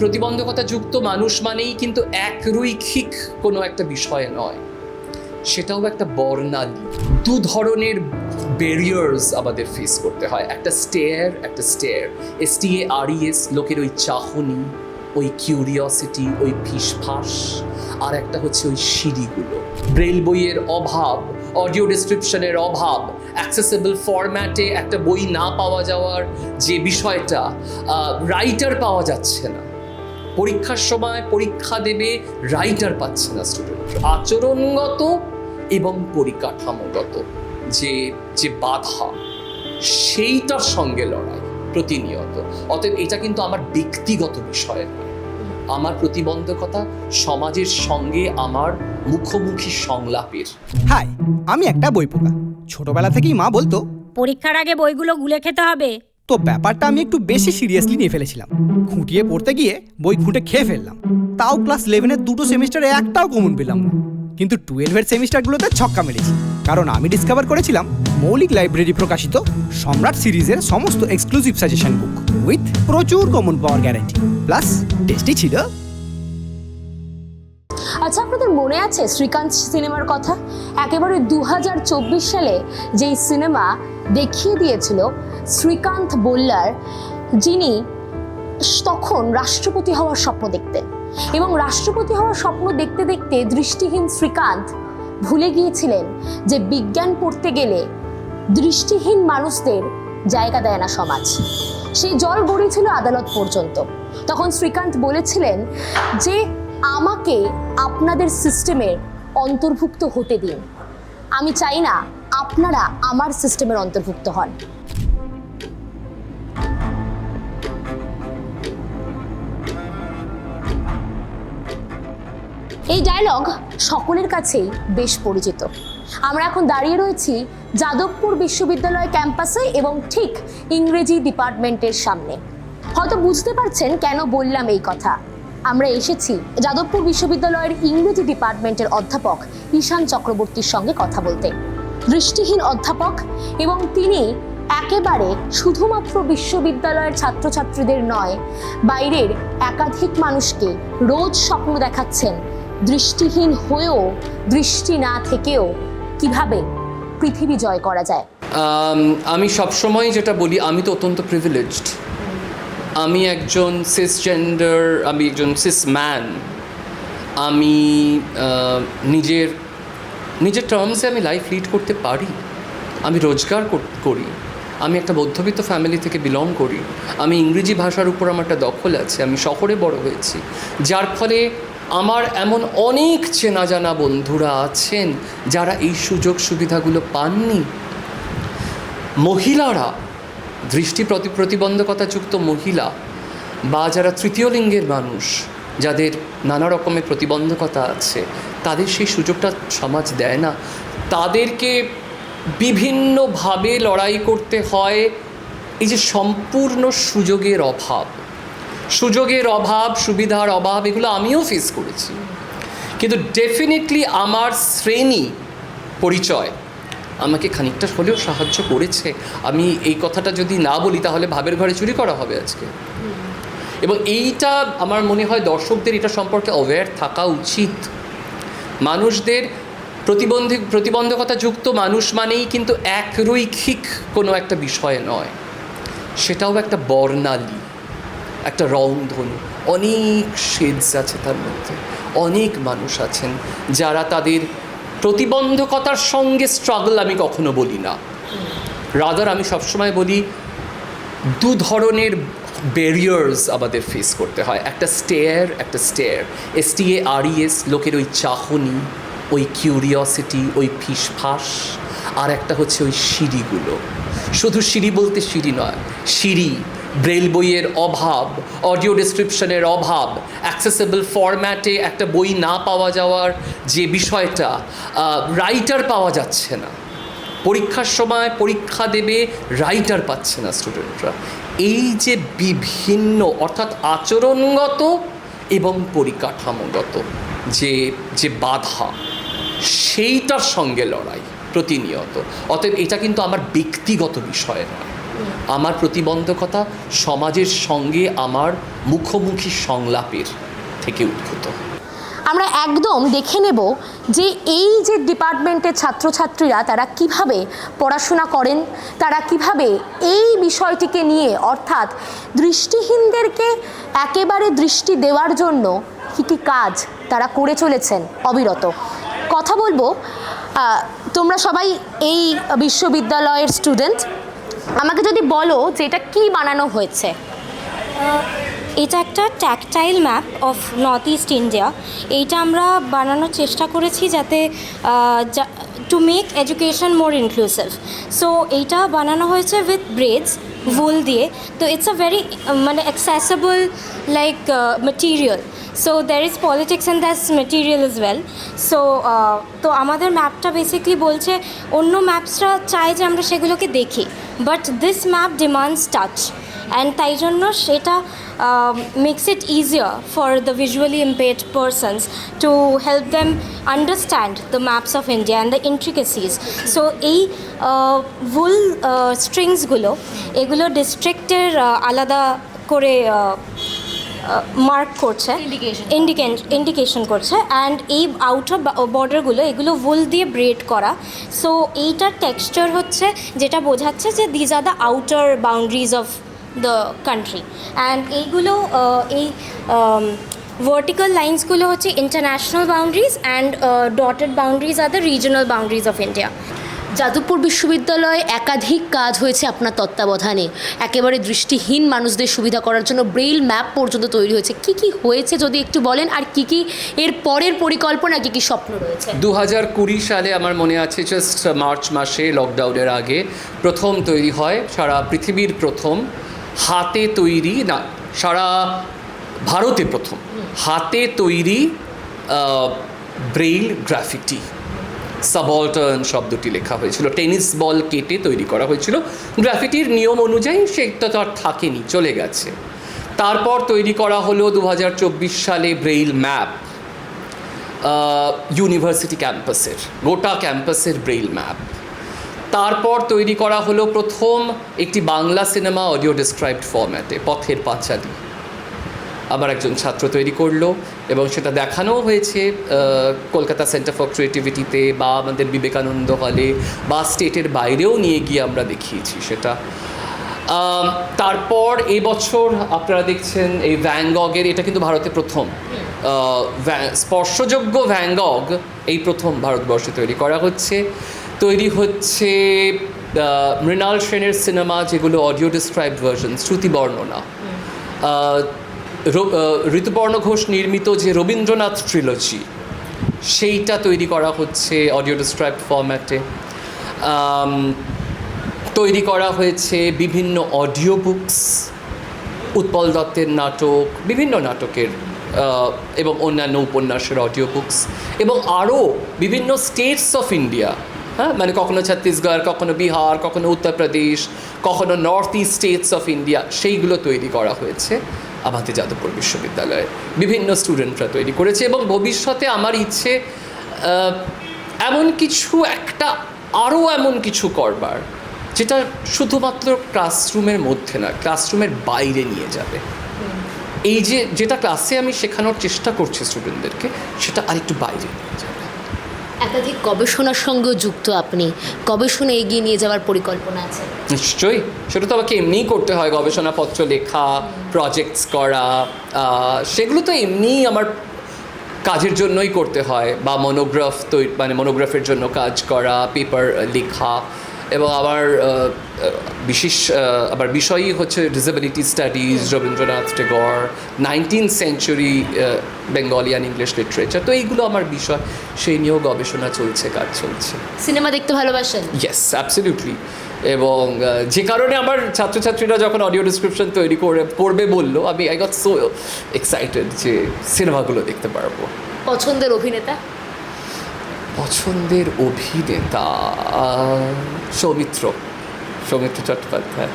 প্রতিবন্ধকতা যুক্ত মানুষ মানেই কিন্তু একরৈখিক কোনো একটা বিষয় নয়, সেটাও একটা বর্ণালী। দু ধরনের ব্যারিয়ার্স আমাদের ফেস করতে হয়, একটা স্টেয়ার STARES, লোকের ওই চাহনি, ওই কিউরিওসিটি, ওই ফিসফাস, আর একটা হচ্ছে ওই সিঁড়িগুলো। ব্রেল বইয়ের অভাব, অডিও ডেসক্রিপশনের অভাব, অ্যাক্সেসেবল ফরম্যাটে একটা বই না পাওয়া যাওয়ার যে বিষয়টা, রাইটার পাওয়া যাচ্ছে না, পরীক্ষার সময় পরীক্ষা দেবে রাইটার পাচ্ছে না স্টুডেন্ট, আচরণগত এবং পরিকাঠামোগত যে বাধা, সেইটার সঙ্গে লড়াই প্রতিনিয়ত। অতএব এটা কিন্তু আমার ব্যক্তিগত বিষয় নয়, আমার প্রতিবন্ধকতা সমাজের সঙ্গে আমার মুখোমুখি সংলাপের। হাই, আমি একটা বই পোকা। ছোটবেলা থেকেই মা বলতো পরীক্ষার আগে বইগুলো গুলে খেতে হবে। তো ব্যাপারটা আমি একটু বেশি সিরিয়াসলি নিয়ে ফেলেছিলাম। খুঁটিয়ে পড়তে গিয়ে বই খুঁটে খেয়ে ফেললাম। তাও ক্লাস 11-এর দুটো সেমিস্টারে একটাও কমন পেলাম না, কিন্তু 12-এর সেমিস্টারগুলোতে ছক্কা মেরেছি। কারণ আমি ডিসকভার করেছিলাম মৌলিক লাইব্রেরি প্রকাশিত সম্রাট সিরিজের সমস্ত এক্সক্লুসিভ সাজেশন বুক উইথ প্রচুর কমন পাওয়ার গ্যারান্টি, প্লাস টেস্টি ছিল। আচ্ছা, আপনাদের মনে আছে শ্রীকান্ত সিনেমার কথা? একেবারে 2024 সালে যেই সিনেমা দেখিয়ে দিয়েছিল শ্রীকান্ত বোল্লার, যিনি তখন রাষ্ট্রপতি হওয়ার স্বপ্ন দেখতেন, এবং রাষ্ট্রপতি হওয়ার স্বপ্ন দেখতে দেখতে দৃষ্টিহীন শ্রীকান্ত ভুলে গিয়েছিলেন যে বিজ্ঞান পড়তে গেলে দৃষ্টিহীন মানুষদের জায়গা দেয় না সমাজ। সেই জল গড়িয়েছিল আদালত পর্যন্ত। তখন শ্রীকান্ত বলেছিলেন যে আমাকে আপনাদের সিস্টেমের অন্তর্ভুক্ত হতে দিন, আমি চাই না আপনারা আমার সিস্টেমের অন্তর্ভুক্ত হন। এই ডায়লগ সকলের কাছেই বেশ পরিচিত। আমরা এখন দাঁড়িয়ে রয়েছি যাদবপুর বিশ্ববিদ্যালয় ক্যাম্পাসে এবং ঠিক ইংরেজি ডিপার্টমেন্টের সামনে। হয়তো বুঝতে পারছেন কেন বললাম এই কথা। আমরা এসেছি যাদবপুর বিশ্ববিদ্যালয়ের ইংরেজি ডিপার্টমেন্টের অধ্যাপক ঈশান চক্রবর্তীর সঙ্গে কথা বলতে। দৃষ্টিহীন অধ্যাপক, এবং তিনি একেবারে শুধুমাত্র বিশ্ববিদ্যালয়ের ছাত্রছাত্রীদের নয়, বাইরের একাধিক মানুষকে রোজ স্বপ্ন দেখাচ্ছেন দৃষ্টিহীন হয়েও, দৃষ্টি না থেকেও কিভাবে পৃথিবী জয় করা যায়। আমি সবসময় যেটা বলি, আমি তো অত্যন্ত প্রিভিলেজড। আমি একজন সিসজেন্ডার, আমি একজন সিস ম্যান। আমি নিজের টার্মসে আমি লাইফ লিড করতে পারি, আমি রোজগার করি, আমি একটা মধ্যবিত্ত ফ্যামিলি থেকে বিলং করি, আমি ইংরেজি ভাষার উপর আমার একটা দখল আছে, আমি শহরে বড় হয়েছি, যার ফলে আমার এমন অনেক চেনা জানা বন্ধুরা আছেন যারা এই সুযোগ সুবিধাগুলো পাননি। মহিলারা, দৃষ্টি প্রতিবন্ধকতাযুক্ত মহিলা বা যারা তৃতীয় লিঙ্গের মানুষ, যাদের নানা রকমের প্রতিবন্ধকতা আছে, তাদের সেই সুযোগটা সমাজ দেয় না। তাদেরকে বিভিন্নভাবে লড়াই করতে হয়। এই যে সম্পূর্ণ সুযোগের অভাব, সুবিধার অভাব, এগুলো আমিও ফেস করেছি। কিন্তু ডেফিনেটলি আমার শ্রেণী পরিচয় আমাকে খানিকটা হলেও সাহায্য করেছে। আমি এই কথাটা যদি না বলি তাহলে ভাবের ঘরে চুরি করা হবে আজকে। এবং এইটা আমার মনে হয় দর্শকদের এটা সম্পর্কে অ্যাওয়্যার থাকা উচিত। মানুষদের প্রতিবন্ধকতাযুক্ত মানুষ মানেই কিন্তু একরৈখিক কোনো একটা বিষয় নয়, সেটাও একটা বর্ণালী, একটা রংধনু। অনেক শেডস আছে তার মধ্যে, অনেক মানুষ আছেন যারা তাদের প্রতিবন্ধকতার সঙ্গে স্ট্রাগল আমি কখনো বলি না, রাদার আমি সবসময় বলি দু ধরনের ব্যারিয়ার্স আমাদের ফেস করতে হয়, একটা স্টেয়ার STARES, লোকের ওই চাহনি, ওই কিউরিওসিটি, ওই ফিসফাস, আর একটা হচ্ছে ওই সিঁড়িগুলো। শুধু সিঁড়ি বলতে সিঁড়ি নয়, সিঁড়ি, ব্রেল বইয়ের অভাব, অডিও ডেসক্রিপশনের অভাব, অ্যাক্সেসেবল ফরম্যাটে একটা বই না পাওয়া যাওয়ার যে বিষয়টা, রাইটার পাওয়া যাচ্ছে না, পরীক্ষার সময় পরীক্ষা দেবে রাইটার পাচ্ছে না স্টুডেন্টরা। এই যে বিভিন্ন, অর্থাৎ আচরণগত এবং পরিকাঠামোগত যে বাধা, সেইটার সঙ্গে লড়াই প্রতিনিয়ত। অতএব এটা কিন্তু আমার ব্যক্তিগত বিষয় নয়, আমার প্রতিবন্ধকতা সমাজের সঙ্গে আমার মুখোমুখি সংলাপের থেকে উদ্ভূত। আমরা একদম দেখে নেব যে এই যে ডিপার্টমেন্টের ছাত্রছাত্রীরা তারা কিভাবে পড়াশোনা করেন, তারা কিভাবে এই বিষয়টিকে নিয়ে অর্থাৎ দৃষ্টিহীনদেরকে একেবারে দৃষ্টি দেওয়ার জন্য কী কী কাজ তারা করে চলেছেন অবিরত। কথা বলবো, তোমরা সবাই এই বিশ্ববিদ্যালয়ের স্টুডেন্ট, আমাকে যদি বলো যে এটা কী বানানো হয়েছে। এটা একটা tactile map of north east India. এইটা আমরা বানানোর চেষ্টা করেছি যাতে to make education more inclusive. So এইটা বানানো হয়েছে উইথ ব্রেডস, ভুল দিয়ে। তো ইটস আ ভেরি মানে accessible like material. So there is politics and that's material is well. So তো আমাদের ম্যাপটা বেসিকলি বলছে, অন্য ম্যাপসরা চায় যে আমরা সেগুলোকে দেখি, but this map demands touch, and তাই জন্য সেটা makes it easier for the visually impaired persons to help them understand the maps of India and the intricacies. So এই wool স্ট্রিংসগুলো এগুলো ডিস্ট্রিক্টের আলাদা করে মার্ক করছে, ইন্ডিকেশন করছে, অ্যান্ড এই আউটার বর্ডারগুলো এগুলো wool দিয়ে ব্রেড করা। সো এইটার টেক্সচার হচ্ছে যেটা বোঝাচ্ছে যে these are the outer boundaries of the country, and এইগুলো এই vertical লাইন্সগুলো হচ্ছে international boundaries, and dotted boundaries are the regional boundaries of India. Jadavpur বিশ্ববিদ্যালয়ে একাধিক কাজ হয়েছে আপনার তত্ত্বাবধানে, একেবারে দৃষ্টিহীন মানুষদের সুবিধা করার জন্য ব্রেইল ম্যাপ পর্যন্ত তৈরি হয়েছে। কি কি হয়েছে যদি একটু বলেন, আর কি কি এর পরের পরিকল্পনা, কি কি স্বপ্ন রয়েছে? 2020 সালে আমার মনে আছে, জাস্ট মার্চ মাসে লকডাউনের আগে প্রথম তৈরি হয়, সারা পৃথিবীর প্রথম হাতে তৈরি, না সারা ভারতে প্রথম হাতে তৈরি ব্রেইল গ্রাফিটি। সাবঅল্টার্ন শব্দটি লেখা হয়েছিল, টেনিস বল কেটে তৈরি করা হয়েছিল। গ্রাফিটির নিয়ম অনুযায়ী সেটা তো আর থাকেনি, চলে গেছে। তারপর তৈরি করা হলো 2024 সালে ব্রেইল ম্যাপ, ইউনিভার্সিটি ক্যাম্পাসের, গোটা ক্যাম্পাসের ব্রেইল ম্যাপ। তারপর তৈরি করা হলো প্রথম একটি বাংলা সিনেমা অডিও ডিসক্রাইবড ফরম্যাটে, পথের পাঁচালী। আবার একজন ছাত্র তৈরি করলো এবং সেটা দেখানোও হয়েছে কলকাতা সেন্টার ফর ক্রিয়েটিভিটিতে, বা আমাদের বিবেকানন্দ হলে, বা স্টেটের বাইরেও নিয়ে গিয়ে আমরা দেখিয়েছি সেটা। তারপর এই বছর আপনারা দেখছেন এই ভ্যান গগের, এটা কিন্তু ভারতে প্রথম স্পর্শযোগ্য ভ্যান গগ, এই প্রথম ভারতবর্ষে তৈরি করা হচ্ছে। তৈরি হচ্ছে মৃণাল সেনের সিনেমা, যেগুলো অডিও ডিসক্রাইবড ভার্সন, শ্রুতি বর্ণনা। ঋতুপর্ণ ঘোষ নির্মিত যে রবীন্দ্রনাথ ট্রিলজি, সেইটা তৈরি করা হচ্ছে অডিও ডিসক্রাইবড ফরম্যাটে। তৈরি করা হয়েছে বিভিন্ন অডিও বুকস, উৎপল দত্তের নাটক, বিভিন্ন নাটকের এবং অন্যান্য উপন্যাসের অডিও বুকস, এবং আরও বিভিন্ন স্টেটস অফ ইন্ডিয়া, হ্যাঁ, মানে কখনো ছত্তিশগড়, কখনো বিহার, কখনো উত্তরপ্রদেশ, কখনো north east states of India, সেইগুলো তৈরি করা হয়েছে আমাদের যাদবপুর বিশ্ববিদ্যালয়ে। বিভিন্ন স্টুডেন্টরা তৈরি করেছে, এবং ভবিষ্যতে আমার ইচ্ছে এমন কিছু একটা, আরও এমন কিছু করবার, যেটা শুধুমাত্র ক্লাসরুমের মধ্যে না, ক্লাসরুমের বাইরে নিয়ে যাবে। এই যেটা ক্লাসে আমি শেখানোর চেষ্টা করছি স্টুডেন্টদেরকে, সেটা আরেকটু বাইরে নিয়ে যাবে। একাধিক গবেষণার সঙ্গেও যুক্ত আপনি, গবেষণা এগিয়ে নিয়ে যাওয়ার পরিকল্পনা আছে? নিশ্চয়ই, সেটা তো আমাকে এমনিই করতে হয়, গবেষণাপত্র লেখা, প্রজেক্টস করা, সেগুলো তো এমনিই আমার কাজের জন্যই করতে হয়, বা মনোগ্রাফ তৈরি, মানে মনোগ্রাফের জন্য কাজ করা, পেপার লেখা। এবং আমার আবার বিষয়ই হচ্ছে disability studies, Rabindranath Tagore, 19th century Bengali and English literature. তো এইগুলো আমার বিষয়, সেই নিয়েও গবেষণা চলছে, কাজ চলছে। সিনেমা দেখতে ভালোবাসেন? Yes, absolutely. এবং যে কারণে আমার ছাত্রছাত্রীরা যখন অডিও ডিসক্রিপশন তৈরি করে পড়বে বললো, আমি আই গট সো এক্সাইটেড যে সিনেমাগুলো দেখতে পারবো। পছন্দের অভিনেতা? পছন্দের অভিনেতা সৌমিত্র চট্টোপাধ্যায়।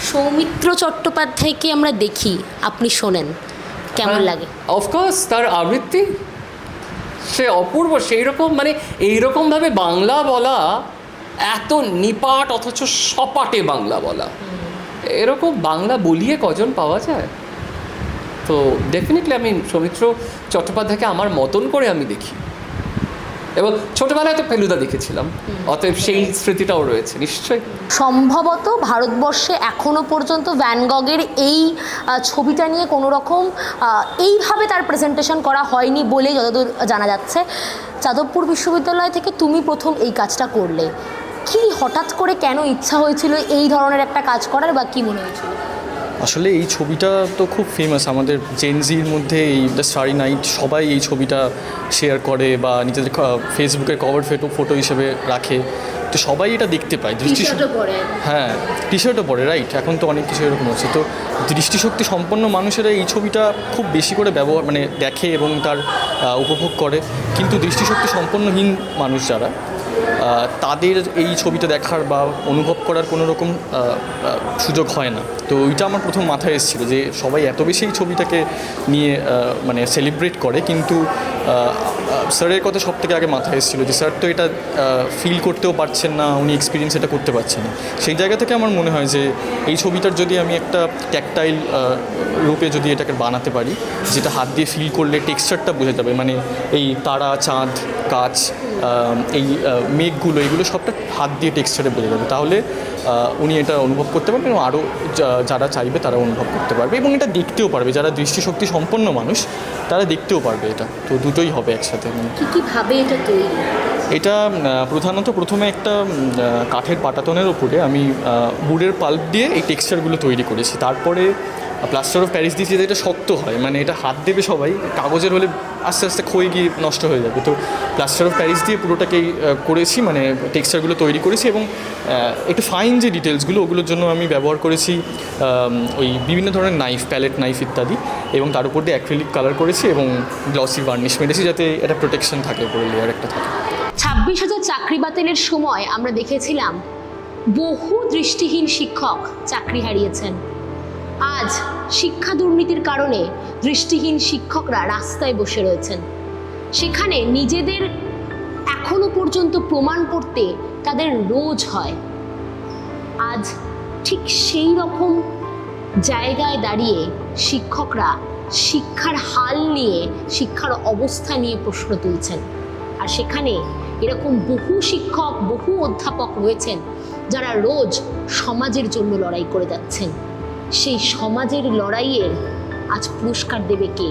সৌমিত্র চট্টোপাধ্যায়কে আমরা দেখি, আপনি শোনেন, কেমন লাগে? অফকোর্স, তার আবৃত্তি সে অপূর্ব, সেই রকম, মানে এইরকমভাবে বাংলা বলা এত নিপাট অথচ সপাটে বাংলা বলা, এরকম বাংলা বলিয়ে কজন পাওয়া যায়? তো ডেফিনেটলি আমি সৌমিত্র চট্টোপাধ্যায়কে আমার মতন করে আমি দেখি, এবং ছোটবেলায় তো ফেলুদা দেখেছিলাম, অতএব সেই স্মৃতিটাও রয়েছে নিশ্চয়ই। সম্ভবত ভারতবর্ষে এখনো পর্যন্ত ভ্যান গগের এই ছবিটা নিয়ে কোনো রকম এইভাবে তার প্রেজেন্টেশন করা হয়নি বলেই যতদূর জানা যাচ্ছে। যাদবপুর বিশ্ববিদ্যালয় থেকে তুমি প্রথম এই কাজটা করলে, কি হঠাৎ করে কেন ইচ্ছা হয়েছিল এই ধরনের একটা কাজ করার, বা কি মনে হয়েছিল? আসলে এই ছবিটা তো খুব ফেমাস আমাদের জেনজির মধ্যে, এই দ্য স্টারি নাইট সবাই এই ছবিটা শেয়ার করে বা নিজেদের ফেসবুকের কভার ফটো হিসেবে রাখে, তো সবাই এটা দেখতে পায়। হ্যাঁ, টি শার্টও পরে, রাইট, এখন তো অনেক কিছু এরকম হচ্ছে। তো দৃষ্টিশক্তি সম্পন্ন মানুষেরা এই ছবিটা খুব বেশি করে ব্যবহার মানে দেখে এবং তার উপভোগ করে, কিন্তু দৃষ্টিশক্তি সম্পন্নহীন মানুষ যারা, তাদের এই ছবিটা দেখার বা অনুভব করার কোনো রকম সুযোগ হয় না। তো ওইটা আমার প্রথম মাথায় এসেছিলো যে সবাই এত বেশি এই ছবিটাকে নিয়ে মানে সেলিব্রেট করে, কিন্তু স্যারের কথা সব থেকে আগে মাথায় এসেছিলো যে স্যার তো এটা ফিল করতেও পারছেন না, উনি এক্সপিরিয়েন্স এটা করতে পারছেন না। সেই জায়গা থেকে আমার মনে হয় যে এই ছবিটার যদি আমি একটা ট্যাকটাইল রূপে যদি এটাকে বানাতে পারি, যেটা হাত দিয়ে ফিল করলে টেক্সচারটা বোঝা যাবে, মানে এই তারা, চাঁদ, গাছ, এই মেঘগুলো, এগুলো সবটা হাত দিয়ে টেক্সচারে বোঝা যাবে, তাহলে উনি এটা অনুভব করতে পারবেন এবং আরও যারা চাইবে তারা অনুভব করতে পারবে এবং এটা দেখতেও পারবে। যারা দৃষ্টিশক্তি সম্পন্ন মানুষ তারা দেখতেও পারবে এটা, তো দুটোই হবে একসাথে। কীভাবে এটা তৈরি? এটা প্রধানত প্রথমে একটা কাঠের পাটাতনের ওপরে আমি উডের পাল্প দিয়ে এই টেক্সচারগুলো তৈরি করেছি। তারপরে প্লাস্টার অফ প্যারিস দিয়েছি, যেটা শক্ত হয়, মানে এটা হাত দেবে সবাই, কাগজের হলে আস্তে আস্তে ক্ষয়ে গিয়ে নষ্ট হয়ে যাবে। তো প্লাস্টার অফ প্যারিস দিয়ে পুরোটাকেই করেছি, মানে টেক্সচারগুলো তৈরি করেছি এবং একটু ফাইন যে ডিটেলসগুলো ওগুলোর জন্য আমি ব্যবহার করেছি ওই বিভিন্ন ধরনের নাইফ, প্যালেট নাইফ ইত্যাদি, এবং তার উপর দিয়ে অ্যাক্রিলিক কালার করেছি এবং গ্লসি ভার্নিশ মেরেছি যাতে এটা প্রোটেকশন থাকে, উপরে লেয়ার একটা থাকে। 26,000 চাকরি বাতিলের সময় আমরা দেখেছিলাম বহু দৃষ্টিহীন শিক্ষক চাকরি হারিয়েছেন। আজ শিক্ষা দুর্নীতির কারণে দৃষ্টিহীন শিক্ষকরা রাস্তায় বসে রয়েছেন। সেখানে নিজেদের এখনো পর্যন্ত প্রমাণ করতে তাদের রোজ হয়। আজ ঠিক সেই রকম জায়গায় দাঁড়িয়ে শিক্ষকরা শিক্ষার হাল নিয়ে, শিক্ষার অবস্থা নিয়ে প্রশ্ন তুলছেন। আর সেখানে এরকম বহু শিক্ষক, বহু অধ্যাপক রয়েছেন যারা রোজ সমাজের জন্য লড়াই করে যাচ্ছেন। সেই সমাজের লড়াইয়ের আজ পুরস্কার দেবে কে?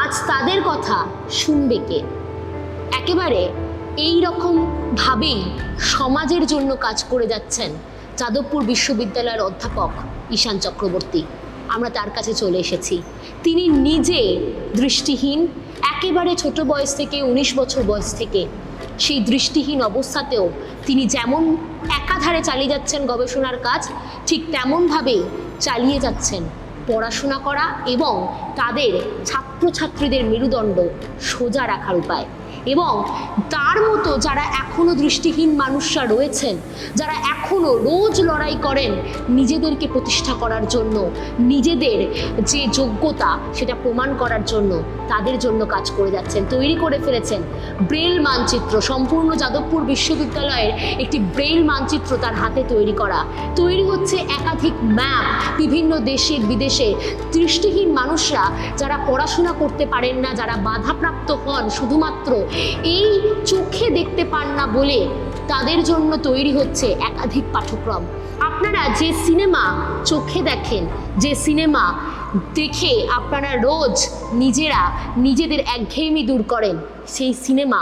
আজ তাদের কথা শুনবে কে? একেবারে এই রকম ভাবেই সমাজের জন্য কাজ করে যাচ্ছেন যাদবপুর বিশ্ববিদ্যালয়ের অধ্যাপক ঈশান চক্রবর্তী। আমরা তার কাছে চলে এসেছি। তিনি নিজে দৃষ্টিহীন, একেবারে ছোট বয়স থেকে, 19 বছর বয়স থেকে, সেই দৃষ্টিহীন অবস্থাতেও তিনি যেমন একাধারে চালিয়ে যাচ্ছেন গবেষণার কাজ, ঠিক তেমনভাবেই চালিয়ে যাচ্ছেন পড়াশোনা করা এবং তাদের ছাত্রছাত্রীদের মেরুদণ্ড সোজা রাখার উপায়। এবং তার মতো যারা এখনও দৃষ্টিহীন মানুষরা রয়েছেন, যারা এখনও রোজ লড়াই করেন নিজেদেরকে প্রতিষ্ঠা করার জন্য, নিজেদের যে যোগ্যতা সেটা প্রমাণ করার জন্য, তাদের জন্য কাজ করে যাচ্ছেন। তৈরি করে ফেলেছেন ব্রেল মানচিত্র, সম্পূর্ণ যাদবপুর বিশ্ববিদ্যালয়ের একটি ব্রেল মানচিত্র তার হাতে তৈরি করা। তৈরি হচ্ছে একাধিক ম্যাপ বিভিন্ন দেশে বিদেশে। দৃষ্টিহীন মানুষরা যারা পড়াশোনা করতে পারেন না, যারা বাধাপ্রাপ্ত হন, শুধুমাত্র এই চোখে দেখতে পান না বলে, তাদের জন্য তৈরি হচ্ছে একাধিক পাঠ্যক্রম। আপনারা যে সিনেমা চোখে দেখেন, যে সিনেমা দেখে আপনারা রোজ নিজেরা নিজেদের একঘেয়েমি দূর করেন, সেই সিনেমা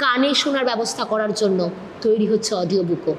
কানে শোনার ব্যবস্থা করার জন্য তৈরি হচ্ছে অডিও বুকও।